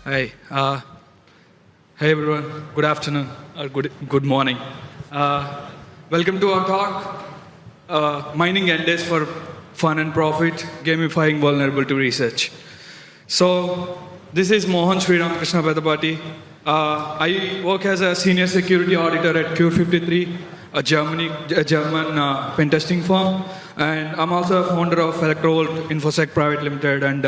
Hi. Hey everyone. Good afternoon or good morning. Welcome to our talk. Mining NDAs for fun and profit, gamifying vulnerability research. So this is Mohan Sriram Krishna Bedapati. I work as a senior security auditor at Cure53, a German pen testing firm, and I'm also a founder of Electrovolt Infosec Private Limited and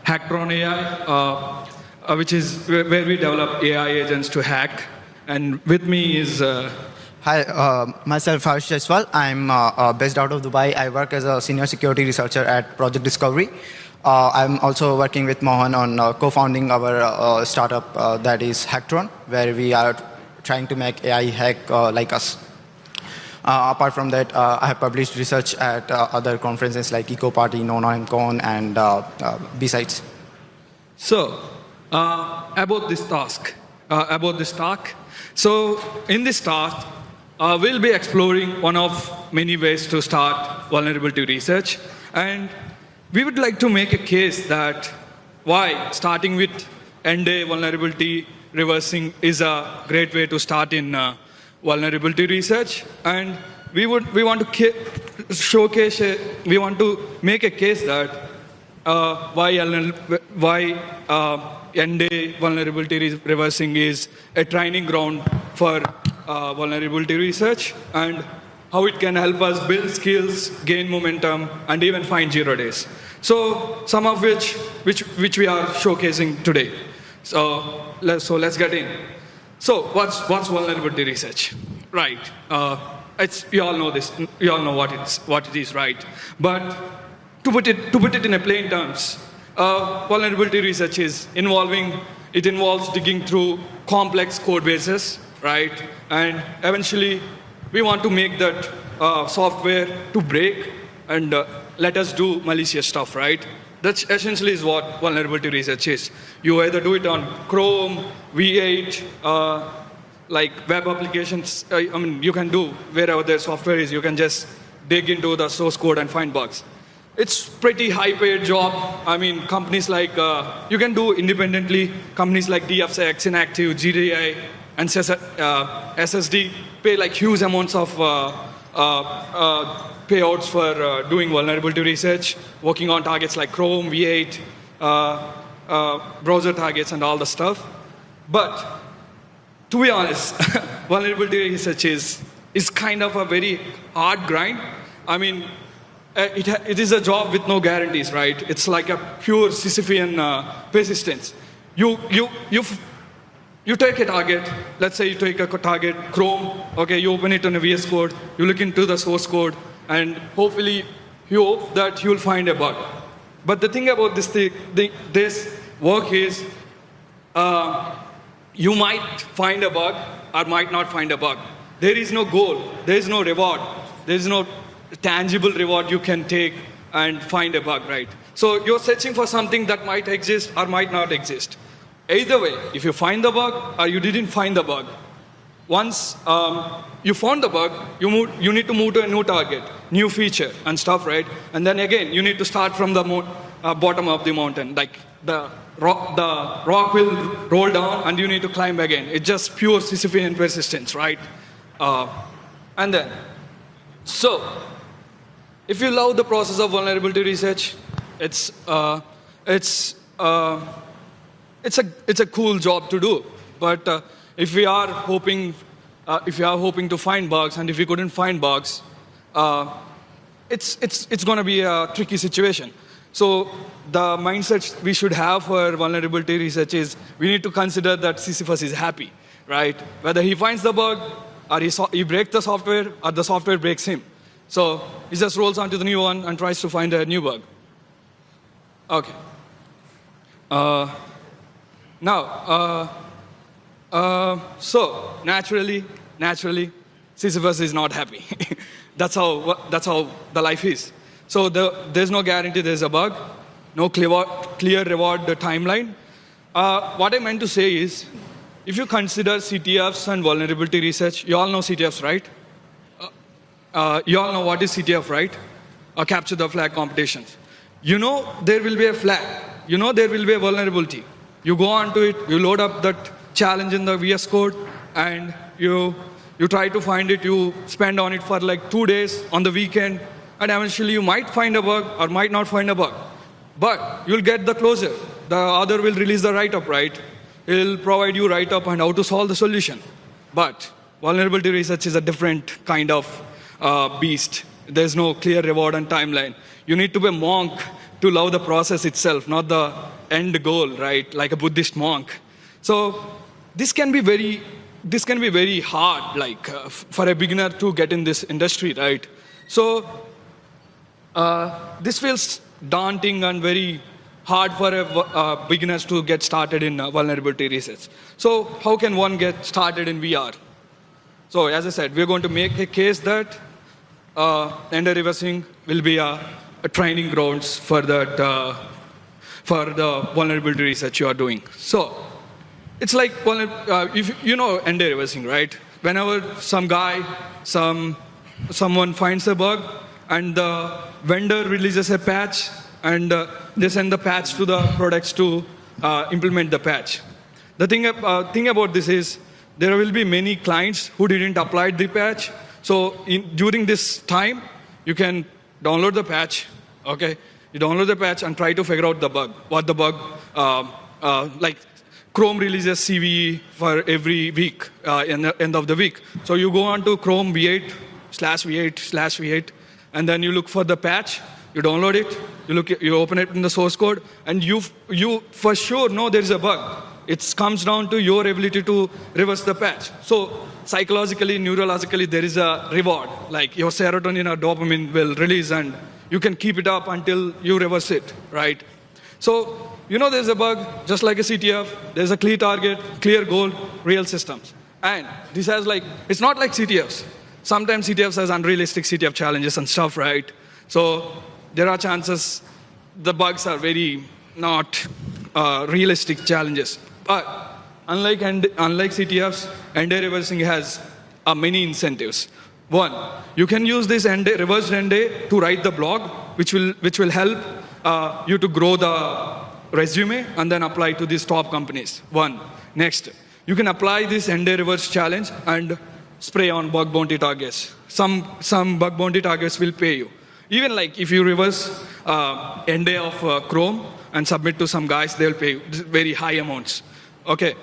Hacktron AI, which is where we develop AI agents to hack. And with me is Hi, myself Harsh Jaiswal. I'm based out of Dubai. I work as a senior security researcher at Project Discovery. I'm also working with Mohan on co-founding our startup that is Hacktron, where we are trying to make AI hack like us. Apart from that, I have published research at other conferences like EcoParty, NoNoMCon, and besides. So, about this task, So, in this task, we'll be exploring one of many ways to start vulnerability research, and we would like to make a case that why starting with NDA vulnerability reversing is a great way to start in vulnerability research, and we want to we want to make a case that why NDA vulnerability reversing is a training ground for vulnerability research, and how it can help us build skills, gain momentum, and even find 0 days. So some of which we are showcasing today. So let's get in. So what's vulnerability research? Right. You all know this. You all know what it is, right? But to put it in a plain terms, vulnerability research involves digging through complex code bases, right? And eventually, we want to make that software to break and let us do malicious stuff, right? That essentially is what vulnerability research is. You either do it on Chrome, V8, like web applications. You can do wherever the software is. You can just dig into the source code and find bugs. It's pretty high-paid job. Companies like, you can do independently. Companies like DFSX, Inactive, GDI, and SSD pay like huge amounts of payouts for doing vulnerability research, working on targets like Chrome, V8, browser targets, and all the stuff. But to be honest, vulnerability research is kind of a very hard grind. It is a job with no guarantees, right? It's like a pure Sisyphean persistence. You take a target. Let's say you take a target, Chrome. Okay, you open it on a VS Code. You look into the source code, and hopefully, you hope that you'll find a bug. But the thing about this work is, you might find a bug or might not find a bug. There is no goal. There is no reward. There is no tangible reward you can take and find a bug, right? So you're searching for something that might exist or might not exist. Either way, if you find the bug or you didn't find the bug, once you found the bug, you need to move to a new target, new feature and stuff, right? And then again, you need to start from the bottom of the mountain. Like the rock will roll down and you need to climb again. It's just pure Sisyphean persistence, right? And then, so if you love the process of vulnerability research, it's a cool job to do. But if you are hoping to find bugs, and if you couldn't find bugs, it's going to be a tricky situation. So the mindset we should have for vulnerability research is we need to consider that Sisyphus is happy, right? Whether he finds the bug, or he breaks the software, or the software breaks him. So he just rolls onto the new one and tries to find a new bug. Okay. So naturally, Sisyphus is not happy. That's how the life is. So there's no guarantee there's a bug, no clear reward timeline. What I meant to say is, if you consider CTFs and vulnerability research, you all know CTFs, right? You all know what is CTF, right? Capture the flag competitions. You know there will be a flag. You know there will be a vulnerability. You go onto it, you load up that challenge in the VS Code, and you try to find it. You spend on it for like 2 days on the weekend, and eventually you might find a bug or might not find a bug. But you'll get the closure. The other will release the write-up, right? He'll provide you write-up and how to solve the solution. But vulnerability research is a different kind of beast. There's no clear reward and timeline. You need to be a monk to love the process itself, not the end goal, right? Like a Buddhist monk. So this can be very hard, like for a beginner to get in this industry, right? So this feels daunting and very hard for beginners to get started in vulnerability research. So how can one get started in VR? So as I said, we're going to make a case that Ender reversing will be a training grounds for that for the vulnerability research you are doing. So it's like if you know Ender reversing, right? Whenever someone finds a bug and the vendor releases a patch and they send the patch to the products to implement the patch. The thing about this is there will be many clients who didn't apply the patch. So during this time, you can download the patch, okay? You download the patch and try to figure out the bug, what the bug, like Chrome releases CVE for every week, in the end of the week. So you go on to Chrome V8/V8/V8, and then you look for the patch, you download it, you open it in the source code, and you for sure know there is a bug. It comes down to your ability to reverse the patch. So psychologically, neurologically, there is a reward. Like your serotonin or dopamine will release, and you can keep it up until you reverse it, right? So you know there's a bug, just like a CTF. There's a clear target, clear goal, real systems. And this has like, it's not like CTFs. Sometimes CTFs has unrealistic CTF challenges and stuff, right? So there are chances the bugs are very not realistic challenges. But unlike CTFs, Ender reversing has many incentives. One, you can use this reversed Ender to write the blog, which will help you to grow the resume and then apply to these top companies. One. Next, you can apply this Ender reverse challenge and spray on bug bounty targets. Some bug bounty targets will pay you. Even like if you reverse Ender of Chrome and submit to some guys, they'll pay you very high amounts. Okay.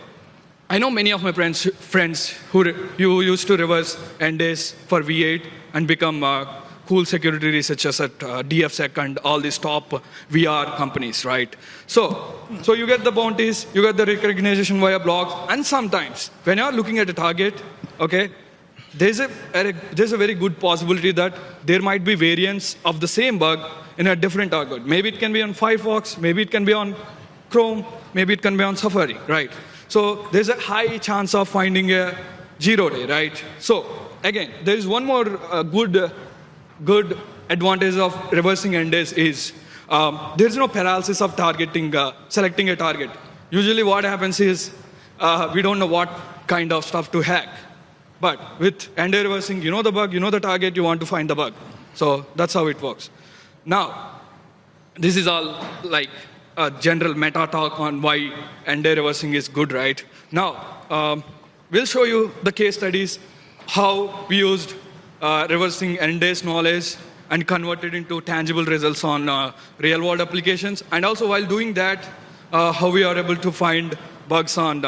I know many of my friends who used to reverse Enders for V8 and become cool security researchers at DFSec and all these top VR companies, right? So you get the bounties, you get the recognition via blogs, and sometimes when you're looking at a target, okay, there's a very good possibility that there might be variants of the same bug in a different target. Maybe it can be on Firefox, maybe it can be on Chrome, maybe it can be on Safari, right? So there's a high chance of finding a 0-day, right? So again, there is one more good advantage of reversing Enders is there's no paralysis of selecting a target. Usually what happens is we don't know what kind of stuff to hack. But with Ender reversing, you know the bug, you know the target, you want to find the bug. So that's how it works. Now, this is all like a general meta talk on why Ender reversing is good, right? Now, we'll show you the case studies, how we used reversing Ender's knowledge and converted into tangible results on real-world applications. And also while doing that, how we are able to find bugs on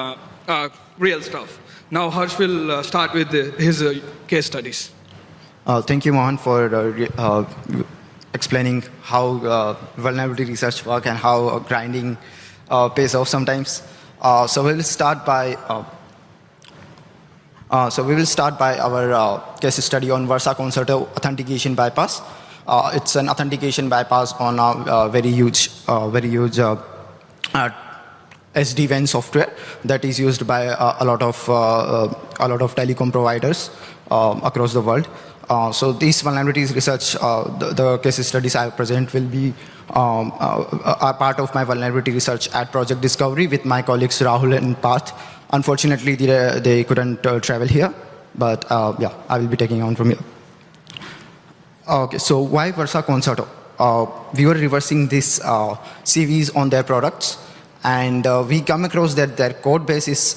real stuff. Now, Harsh will start with his case studies. Thank you, Mohan, for explaining how vulnerability research work and how grinding pays off sometimes. So we will start by our case study on Versa Concerto authentication bypass. It's an authentication bypass on a very huge SD-WAN software that is used by a lot of telecom providers across the world. So these vulnerabilities research, the case studies I present will be a part of my vulnerability research at Project Discovery with my colleagues Rahul and Parth. Unfortunately, they couldn't travel here, but yeah, I will be taking on from here. Okay, so why Versa Concerto? We were reversing these CVs on their products, And we come across that their code base is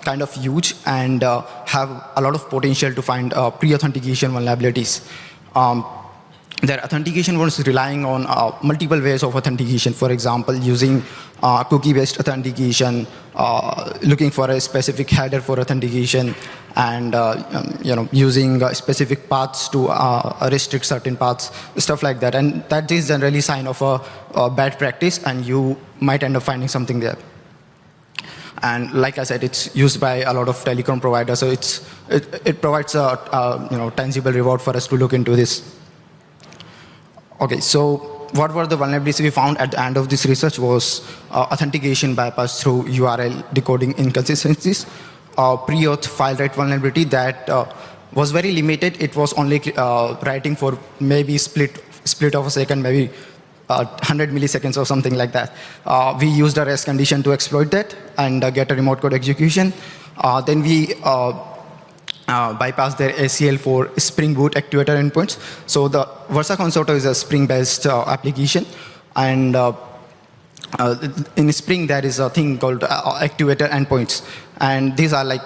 kind of huge and have a lot of potential to find pre-authentication vulnerabilities. Their authentication was relying on multiple ways of authentication. For example, using cookie-based authentication, looking for a specific header for authentication, and using specific paths to restrict certain paths, stuff like that. And that is generally sign of a bad practice, and you might end up finding something there. And like I said, it's used by a lot of telecom providers, so it provides a tangible reward for us to look into this. Okay, so what were the vulnerabilities we found at the end of this research was authentication bypass through URL decoding inconsistencies, pre-auth file write vulnerability that was very limited. It was only writing for maybe split of a second, maybe 100 milliseconds or something like that. We used a REST condition to exploit that and get a remote code execution. Then we bypass their ACL for Spring Boot Actuator endpoints. So the Versa Concerto is a Spring-based application, and in Spring there is a thing called Actuator endpoints, and these are like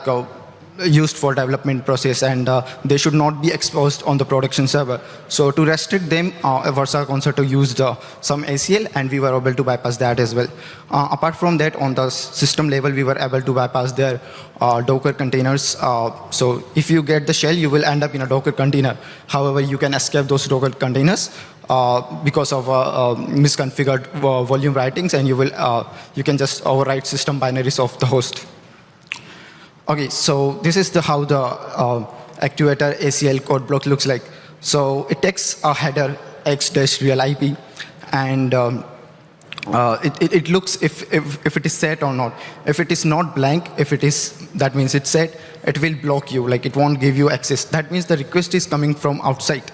used for development process, and they should not be exposed on the production server. So to restrict them, Versa Concerto used some ACL, and we were able to bypass that as well. Apart from that, on the system level, we were able to bypass their Docker containers. So if you get the shell, you will end up in a Docker container. However, you can escape those Docker containers because of misconfigured volume writings, and you can just overwrite system binaries of the host. Okay, so this is how the Actuator ACL code block looks like. So it takes a header x-real IP, and it looks if it is set or not. If it is not blank, that means it's set, it will block you, like it won't give you access. That means the request is coming from outside.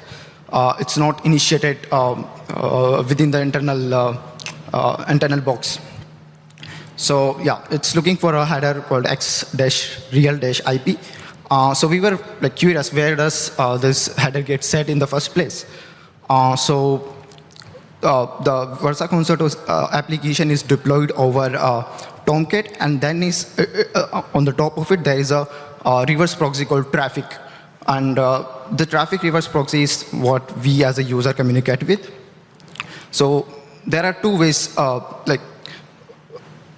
It's not initiated within the internal box. So yeah, it's looking for a header called x-real-IP. So we were curious, where does this header get set in the first place? So the Versa Concerto application is deployed over Tomcat, and then on the top of it there is a reverse proxy called Traffic. And the Traffic reverse proxy is what we as a user communicate with. So there are two ways,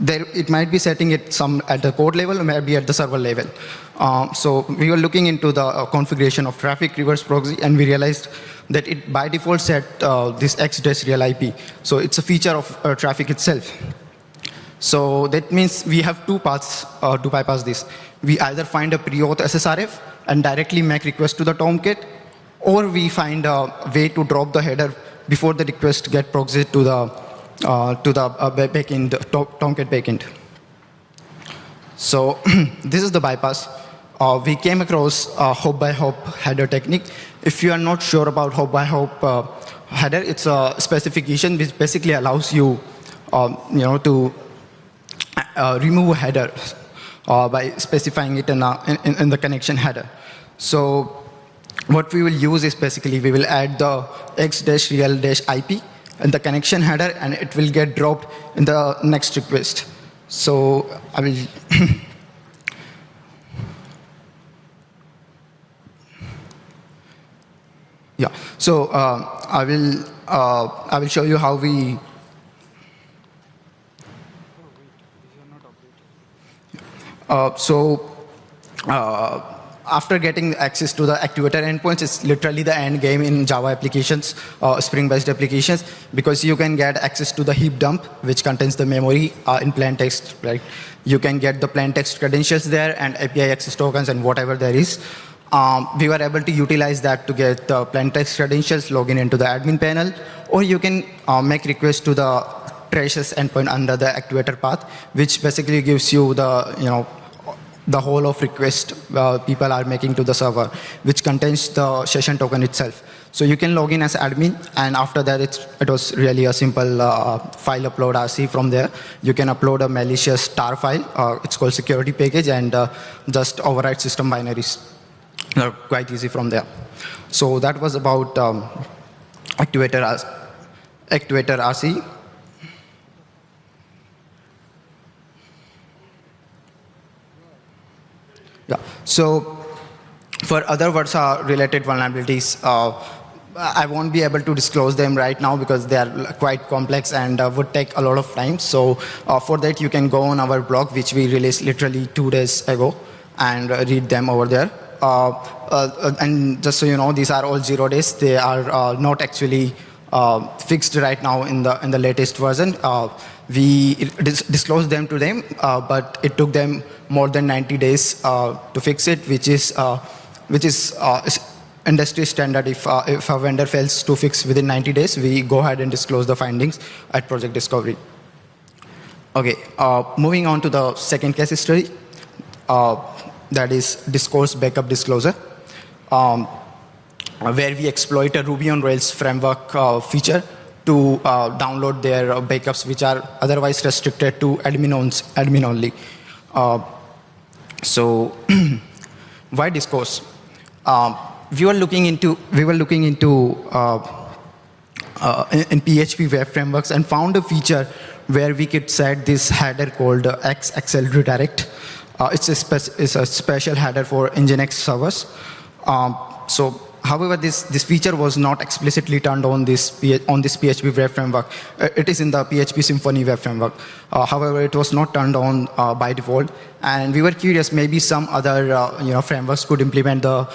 it might be setting it at the code level or maybe at the server level. So we were looking into the configuration of Traffic reverse proxy, and we realized that it by default set this x-real IP. So it's a feature of Traffic itself. So that means we have two paths to bypass this. We either find a pre-auth SSRF and directly make request to the Tomcat, or we find a way to drop the header before the request get proxied to the backend, Tomcat backend. So this is the bypass. We came across hop-by-hop header technique. If you are not sure about hop-by-hop header, it's a specification which basically allows you, to remove a header by specifying it in the connection header. So what we will use is basically we will add the x-real-IP in the connection header, and it will get dropped in the next request. So I will yeah. So I will show you how we. After getting access to the Actuator endpoints, it's literally the end game in Java applications, Spring-based applications, because you can get access to the heap dump, which contains the memory in plain text. Right? You can get the plain text credentials there and API access tokens and whatever there is. We were able to utilize that to get the plain text credentials, log in into the admin panel, or you can make requests to the traces endpoint under the Actuator path, which basically gives you the whole of request people are making to the server, which contains the session token itself. So you can log in as admin, and after that it was really a simple file upload RC. From there you can upload a malicious tar file, it's called security package, and just overwrite system binaries. They're quite easy from there. So that was about Actuator RC. Yeah. So for other Versa related vulnerabilities, I won't be able to disclose them right now because they are quite complex and would take a lot of time. So for that, you can go on our blog, which we released literally 2 days ago, and read them over there. And just so you know, these are all 0 days. They are not actually fixed right now in the latest version. We disclosed them to them, but it took them more than 90 days to fix it, which is industry standard. If a vendor fails to fix within 90 days, we go ahead and disclose the findings at Project Discovery. Okay, moving on to the second case study, that is Discourse Backup Disclosure, where we exploit a Ruby on Rails framework feature to download their backups, which are otherwise restricted to admin only. So why Discourse? We were looking into in PHP web frameworks and found a feature where we could set this header called XXL redirect. It's a special header for Nginx servers. However, this feature was not explicitly turned on this PHP web framework. It is in the PHP Symfony web framework. However, it was not turned on by default, and we were curious maybe some other frameworks could implement the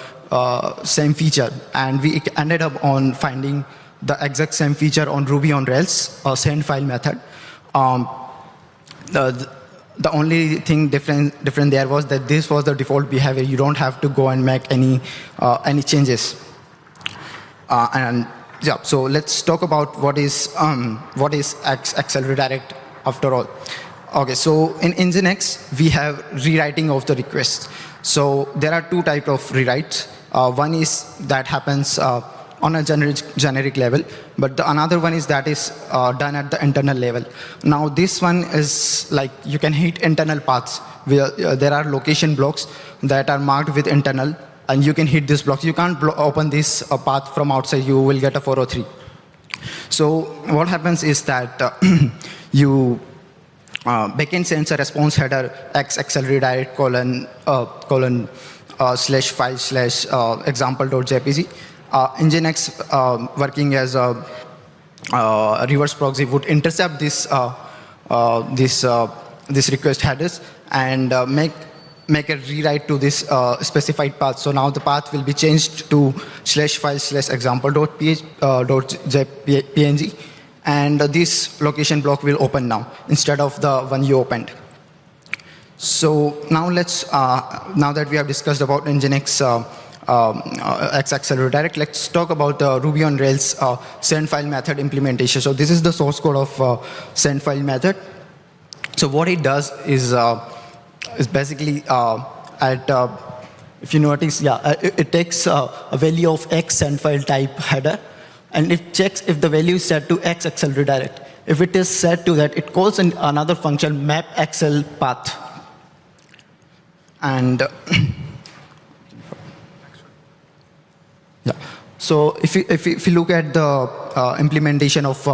same feature, and we ended up on finding the exact same feature on Ruby on Rails send file method. The only thing different there was that this was the default behavior. You don't have to go and make any changes. And yeah, so let's talk about what is XXL redirect after all. Okay, so in Nginx we have rewriting of the request. So there are 2 types of rewrites. One is that happens on a generic level, but the another one is that is done at the internal level. Now this one is like you can hit internal paths where there are location blocks that are marked with internal, and you can hit these blocks. You can't open this path from outside. You will get a 403. So what happens is that you backend sends a response header XXL redirect /file/ example.jpg. Nginx working as a reverse proxy would intercept this request headers and make a rewrite to this specified path. So now the path will be changed to /file/ example.png, and this location block will open now instead of the one you opened. So now let's now that we have discussed about Nginx XXL redirect, let's talk about the Ruby on Rails send file method implementation. So this is the source code of send file method. So what it does is basically if you notice, it takes a value of X send file type header, and it checks if the value is set to XXL redirect. If it is set to that, it calls another function map XL path. And yeah. So if you look at the implementation of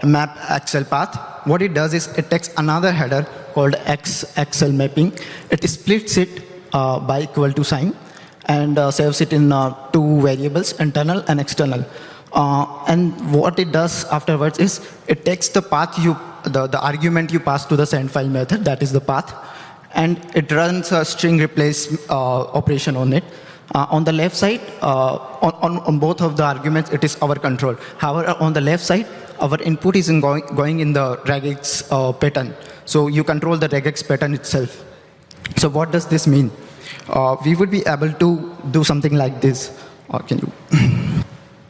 map XL path, what it does is it takes another header called XXL mapping. It splits it by equal to sign and saves it in 2 variables, internal and external. And what it does afterwards is it takes the path the argument you pass to the send file method, that is the path, and it runs a string replace operation on it. On the left side, on both of the arguments, it is our control. However, on the left side, our input is going in the regex pattern. So you control the regex pattern itself. So what does this mean? We would be able to do something like this. Can you?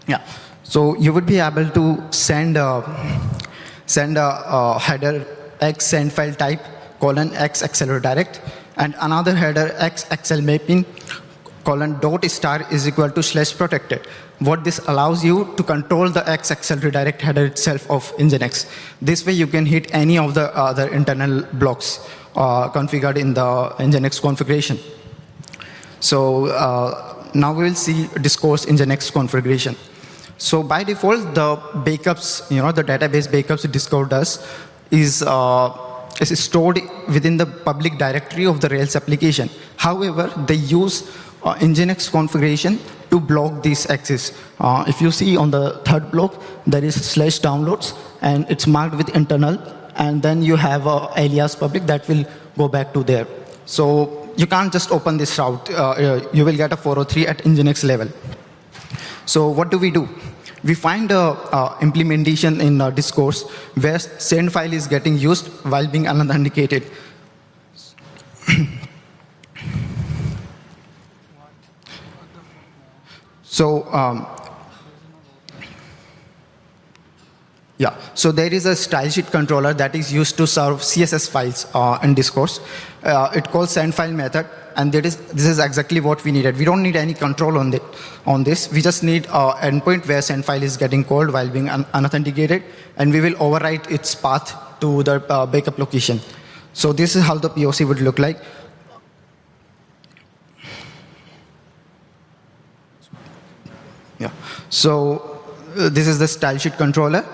Yeah. So you would be able to send a header X send file type :XXL redirect, and another header XXL mapping :.star is equal to /protected. What this allows you to control the XXL redirect header itself of Nginx. This way you can hit any of the other internal blocks configured in the Nginx configuration. So now we will see Discourse Nginx configuration. So by default, the backups, the database backups Discourse does is is stored within the public directory of the Rails application. However, they use Nginx configuration to block this access. If you see on the third block, there is /downloads, and it's marked with internal, and then you have alias public that will go back to there. So you can't just open this route. You will get a 403 at Nginx level. So what do? We find a implementation in Discourse where send file is getting used while being unauthenticated. So there is a style sheet controller that is used to serve CSS files in Discourse. It calls send file method, and this is exactly what we needed. We don't need any control on this. We just need an endpoint where send file is getting called while being unauthenticated, and we will overwrite its path to the backup location. So this is how the POC would look like. Yeah. So this is the style sheet controller.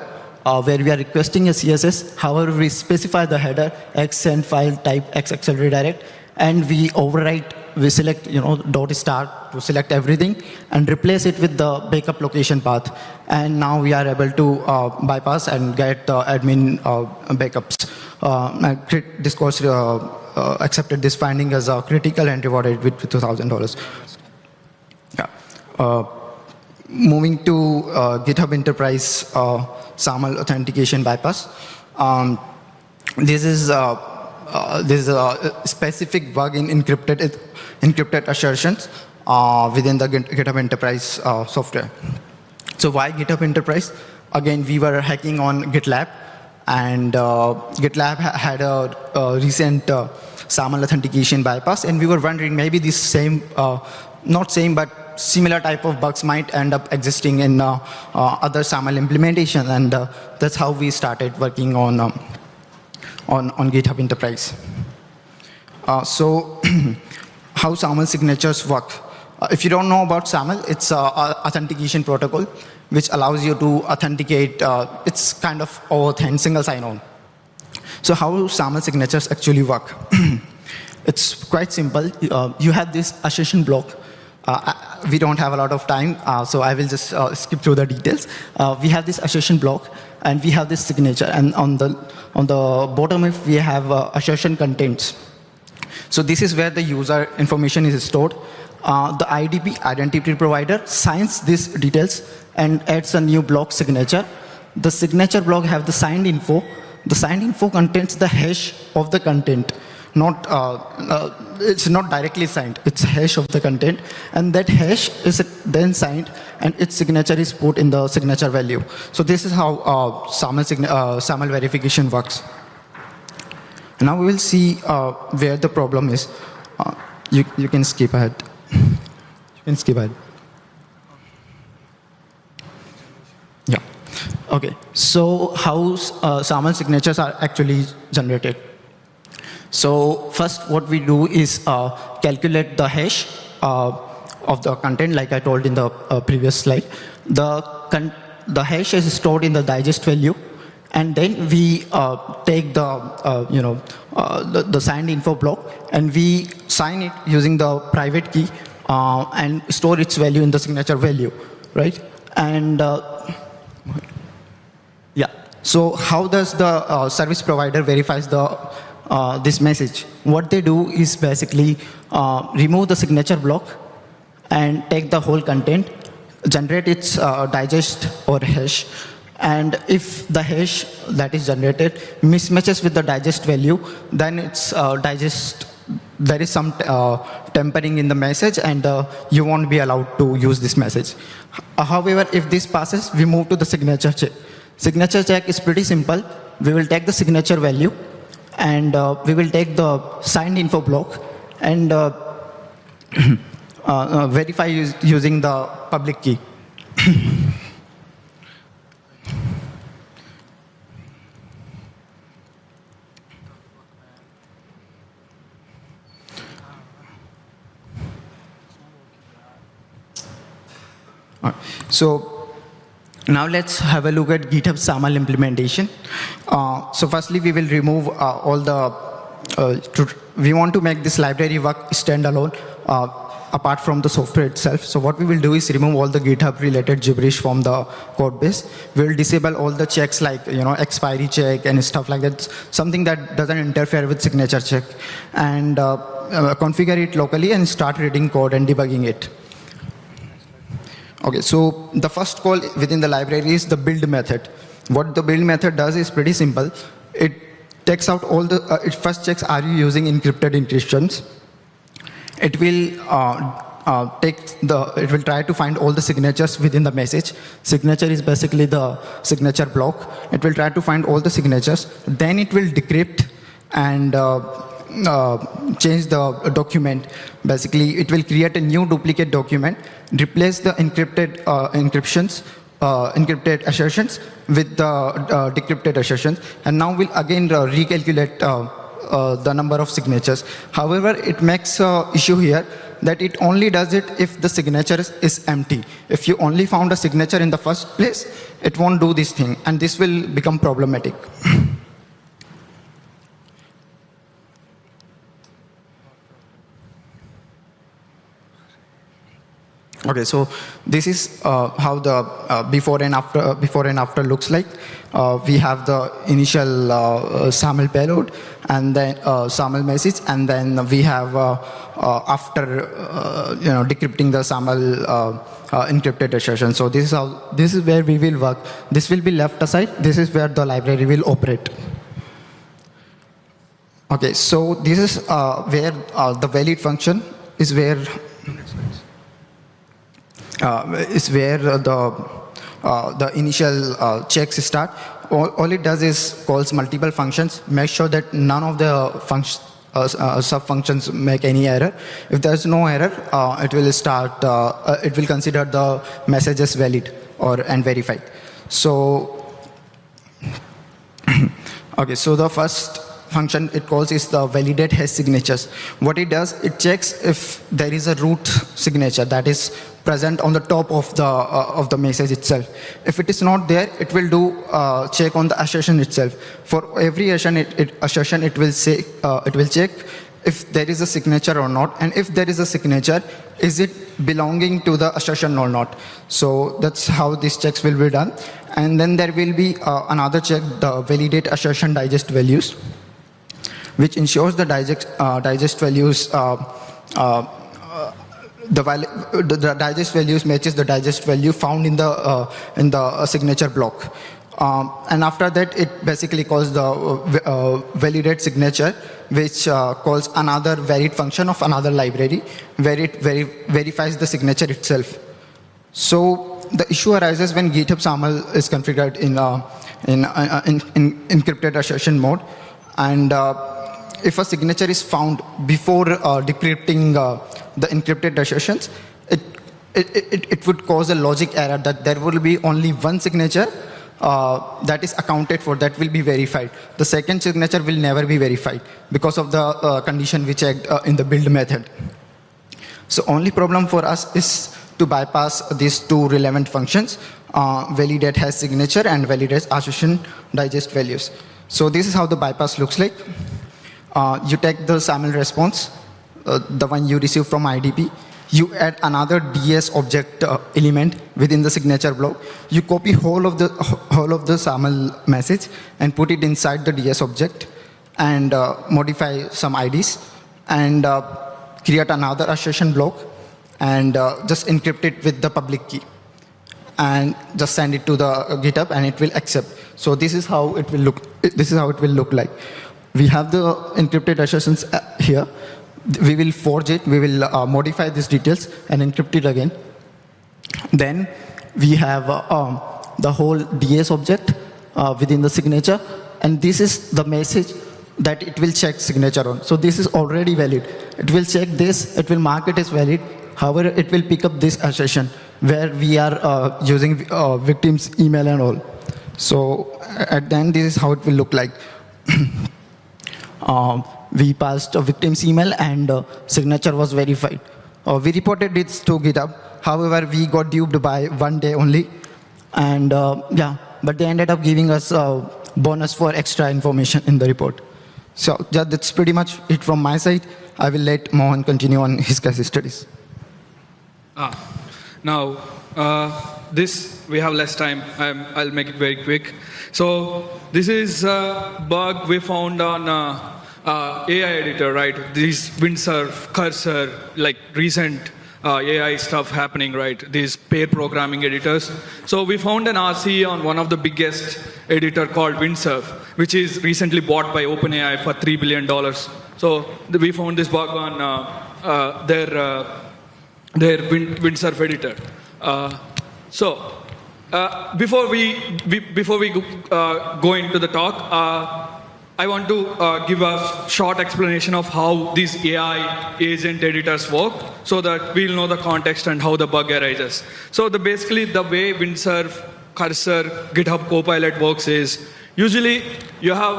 Where we are requesting a CSS. However, we specify the header x send file type XXL redirect, and we overwrite, we select .star to select everything and replace it with the backup location path. And now we are able to bypass and get admin backups. Discourse accepted this finding as critical and rewarded with $2,000. Yeah. Moving to GitHub Enterprise SAML authentication bypass. This is a specific bug in encrypted assertions within the GitHub Enterprise software. So why GitHub Enterprise? Again, we were hacking on GitLab, and GitLab had a recent SAML authentication bypass, and we were wondering maybe this not same, but similar type of bugs might end up existing in other SAML implementation, and that's how we started working on GitHub Enterprise. So how SAML signatures work? If you don't know about SAML, it's an authentication protocol which allows you to authenticate. It's kind of OAuth and single sign-on. So how SAML signatures actually work? It's quite simple. You have this assertion block. We don't have a lot of time, so I will just skip through the details. We have this assertion block, and we have this signature, and on the bottom, if we have assertion contents. So this is where the user information is stored. The IDP, identity provider, signs these details and adds a new block signature. The signature block have the signed info. The signed info contains the hash of the content. It's not directly signed, it's hash of the content, and that hash is then signed, and its signature is put in the signature value. So this is how SAML verification works. Now we will see where the problem is. You can skip ahead. Yeah. Okay. So how SAML signatures are actually generated? So first what we do is calculate the hash of the content, like I told in the previous slide. The hash is stored in the digest value, and then we take the signed info block, and we sign it using the private key and store its value in the signature value, right? And yeah. So how does the service provider verifies this message? What they do is basically remove the signature block and take the whole content, generate its digest or hash, and if the hash that is generated mismatches with the digest value, then it's digest. There is some tampering in the message, and you won't be allowed to use this message. However, if this passes, we move to the signature check. Signature check is pretty simple. We will take the signature value, and we will take the signed info block and verify using the public key. So Now let's have a look at GitHub SAML implementation. So firstly, we will remove all the, we want to make this library work standalone apart from the software itself. So what we will do is remove all the GitHub related gibberish from the code base. We will disable all the checks like expiry check and stuff like that, something that doesn't interfere with signature check, and configure it locally and start reading code and debugging it. Okay, so the first call within the library is the build method. What the build method does is pretty simple. It takes out all the, it first checks are you using encrypted encryptions. It will it will try to find all the signatures within the message. Signature is basically the signature block. It will try to find all the signatures. Then it will decrypt and change the document. Basically, it will create a new duplicate document, replace the encrypted encrypted assertions with the decrypted assertions, and now we'll again recalculate the number of signatures. However, it makes an issue here that it only does it if the signature is empty. If you only found a signature in the first place, it won't do this thing, and this will become problematic. Okay, so this is how the before and after looks like. We have the initial SAML payload, and then SAML message, and then we have after decrypting the SAML encrypted assertion. So this is where we will work. This will be left aside. This is where the library will operate. Okay, so this is where the valid function is where. Is where the initial checks start. All it does is calls multiple functions, make sure that none of the sub-functions make any error. If there's no error, it will start. It will consider the message as valid and verified. So, okay. So the first function it calls is the validate hash signatures. What it does, it checks if there is a root signature that is present on the top of the message itself. If it is not there, it will do check on the assertion itself. For every assertion, it will say it will check if there is a signature or not, and if there is a signature, is it belonging to the assertion or not. So that's how these checks will be done. And then there will be another check, the validate assertion digest values, which ensures the digest values the digest values matches the digest value found in the signature block. And after that, it basically calls the validate signature, which calls another valid function of another library, where it verifies the signature itself. So the issue arises when GitHub SAML is configured in encrypted assertion mode, and if a signature is found before decrypting the encrypted assertions, it would cause a logic error that there will be only one signature that is accounted for, that will be verified. The second signature will never be verified because of the condition we checked in the build method. So only problem for us is to bypass these two relevant functions, validate hash signature and validate assertion digest values. So this is how the bypass looks like. You take the SAML response, the one you receive from IDP. You add another DS object element within the signature block. You copy whole of the SAML message and put it inside the DS object, and modify some IDs, and create another assertion block, and just encrypt it with the public key, and just send it to the GitHub, and it will accept. So this is how it will look. This is how it will look like. We have the encrypted assertions here. We will forge it. We will modify these details and encrypt it again. Then we have the whole DS object within the signature, and this is the message that it will check signature on. So this is already valid. It will check this. It will mark it as valid. However, it will pick up this assertion where we are using victim's email and all. So at the end, this is how it will look like. We passed a victim's email, and signature was verified. We reported this to GitHub. However, we got duped by 1 day only. And yeah, but they ended up giving us a bonus for extra information in the report. So yeah, that's pretty much it from my side. I will let Mohan continue on his case studies. Now, this, we have less time. I'll make it very quick. So this is a bug we found on AI editor, right? These Windsurf, Cursor, like recent AI stuff happening, right? These pair programming editors. So we found an RC on one of the biggest editor called Windsurf, which is recently bought by OpenAI for $3 billion. So we found this bug on their Windsurf editor. Before we go into the talk, I want to give a short explanation of how these AI agent editors work, so that we'll know the context and how the bug arises. So basically, the way Windsurf, Cursor, GitHub Copilot works is usually you have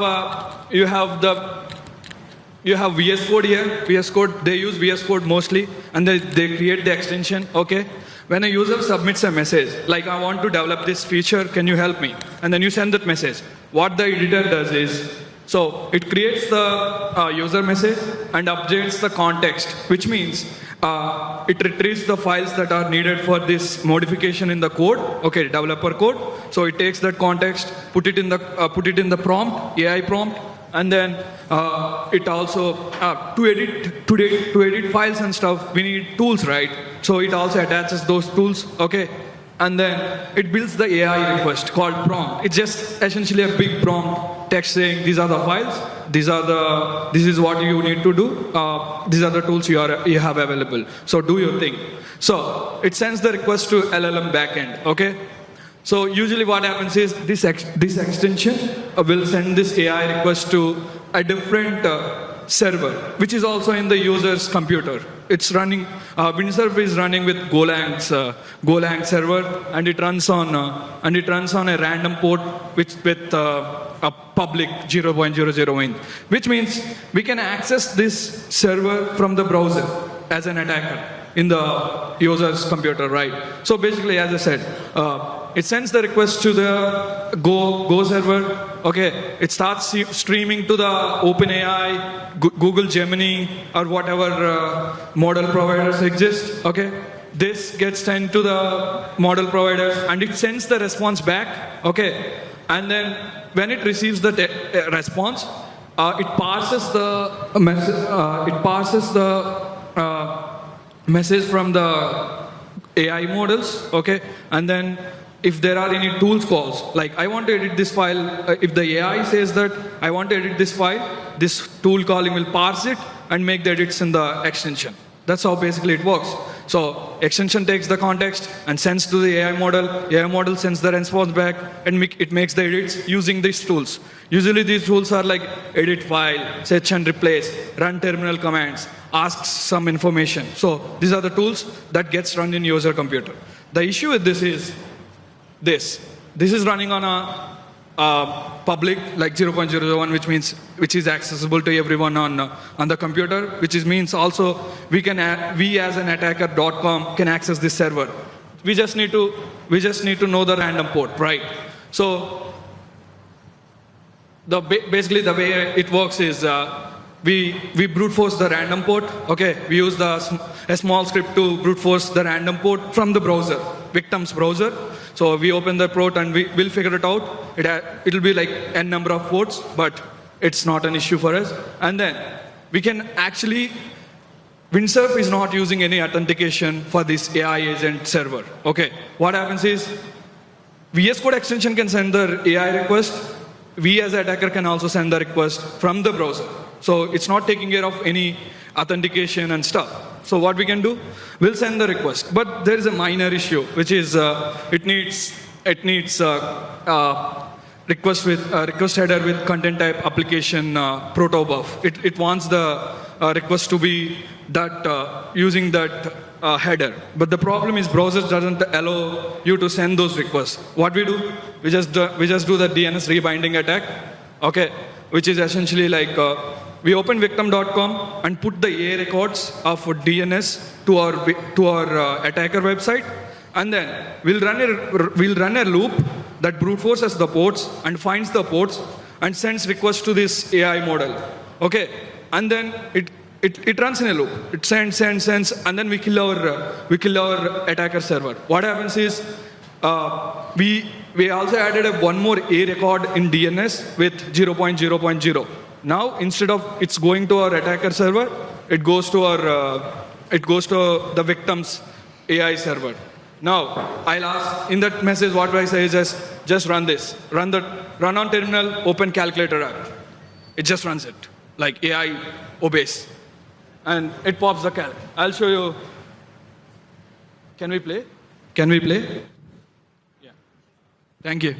VS Code here. VS Code, they use VS Code mostly, and they create the extension. Okay. When a user submits a message, like I want to develop this feature, can you help me? And then you send that message. What the editor does is, so it creates the user message and updates the context, which means it retrieves the files that are needed for this modification in the code, okay, developer code. So it takes that context, put it in the prompt, AI prompt, and then it also to edit files and stuff, we need tools, right? So it also attaches those tools, okay? And then it builds the AI request called prompt. It's just essentially a big prompt text saying these are the files, this is what you need to do, these are the tools you have available. So do your thing. So it sends the request to LLM backend, okay? So usually what happens is this extension will send this AI request to a different server, which is also in the user's computer. It's running, Windsurf is running with Golang's Golang server, and it runs on a random port with a public 0.001, which means we can access this server from the browser as an attacker in the user's computer, right? So basically, as I said, it sends the request to the Go server. Okay, it starts streaming to the OpenAI, Google Gemini, or whatever model providers exist. Okay, this gets sent to the model providers, and it sends the response back. Okay, and then when it receives the response, it parses the message from the AI models. Okay, and then if there are any tools calls, like I want to edit this file, if the AI says that I want to edit this file, this tool calling will parse it and make the edits in the extension. That's how basically it works. So extension takes the context and sends to the AI model sends the response back, and it makes the edits using these tools. Usually these tools are like edit file, search and replace, run terminal commands, asks some information. So these are the tools that gets run in user computer. The issue with this is this is running on a public, like 0.001, which is accessible to everyone on the computer, which means also we as an attacker.com can access this server. We just need to know the random port, right? So basically the way it works is we brute force the random port. Okay, we use a small script to brute force the random port from the browser, victim's browser. So we open the port and we'll figure it out. It'll be like n number of ports, but it's not an issue for us. And then we can actually, Windsurf is not using any authentication for this AI agent server. Okay, what happens is VS Code extension can send the AI request. We as attacker can also send the request from the browser. So it's not taking care of any authentication and stuff. So what we can do, we'll send the request. But there is a minor issue, which is it needs request header with content type application protobuf. It wants the request to be that using that header. But the problem is browsers doesn't allow you to send those requests. What we do, we just do the DNS rebinding attack. Okay, which is essentially like we open victim.com and put the A records of DNS to our attacker website, And then we'll run a loop that brute forces the ports and finds the ports and sends requests to this AI model. Okay, and then it runs in a loop. It sends, and then we kill our attacker server. What happens is we also added one more A record in DNS with 0.0.0. Now instead of it's going to our attacker server, it goes to the victim's AI server. Now I'll ask in that message what I say is just run this. Run on terminal, open calculator app. It just runs it. Like AI obeys. And it pops the calc. I'll show you. Can we play? Yeah. Thank you.